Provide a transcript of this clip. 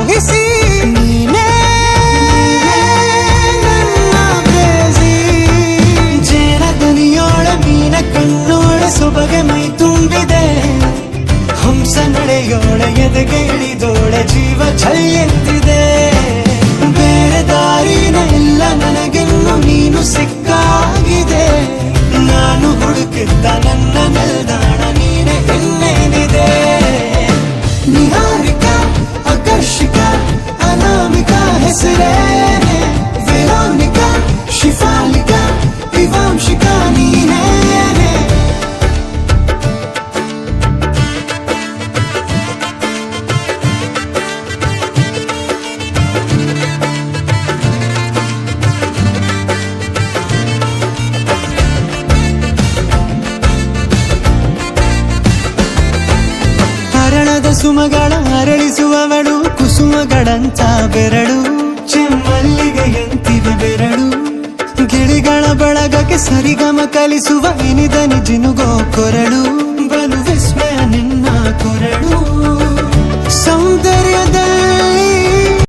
ಮೋಹಿಸಿ ನೀನೇ ನನ್ನ ಪ್ರೇಯಸಿ. ಜೇನ ದನಿಯೋಳ ಮೀನ ಕಣ್ಣೋಳ ಸೊಬಗೆ ಮೈ ತುಂಬಿದೆ. ಹಂಸ ನಡೆಯೋಳ ಎದೆಗೆ ಇಳಿದೋಳ ಜೀವ ಛಲ್ಲೆಂದಿದೆ. ಬೇರೆ ದಾರಿನ ಇಲ್ಲ ನನಗೆನ್ನು ನೀನು ಸಿಕ್ಕಾಗಿದೆ. ನಾನು ಹುಡುಕಿದ್ದ ನನ್ನ ನಿಲ್ದಾಣ ನೀನೆ ಇನ್ನೇನಿದೆ. ನಿಹಾರಿಕ ಆಕರ್ಷಿಕ ಅನಾಮಿಕ ಹೆಸರೇನೆ. ವೆರೋನಿಕ ಶಿಫಾಲಿಕ ವಿವಾಂಶಿಕ ನೀನೇನೆ. ಹರಣದ ಸುಮಗಳ ಅರಳಿಸುವವಳು ಕುಸುಮಗಳಂತ ಬೆರಳು. ಚೆಮ್ಮಲ್ಲಿಗೆಯಂತಿವೆ ಬೆರಳು. ಗಿಳಿಗಳ ಬಳಗಕ್ಕೆ ಸರಿಗಮ ಕಲಿಸುವ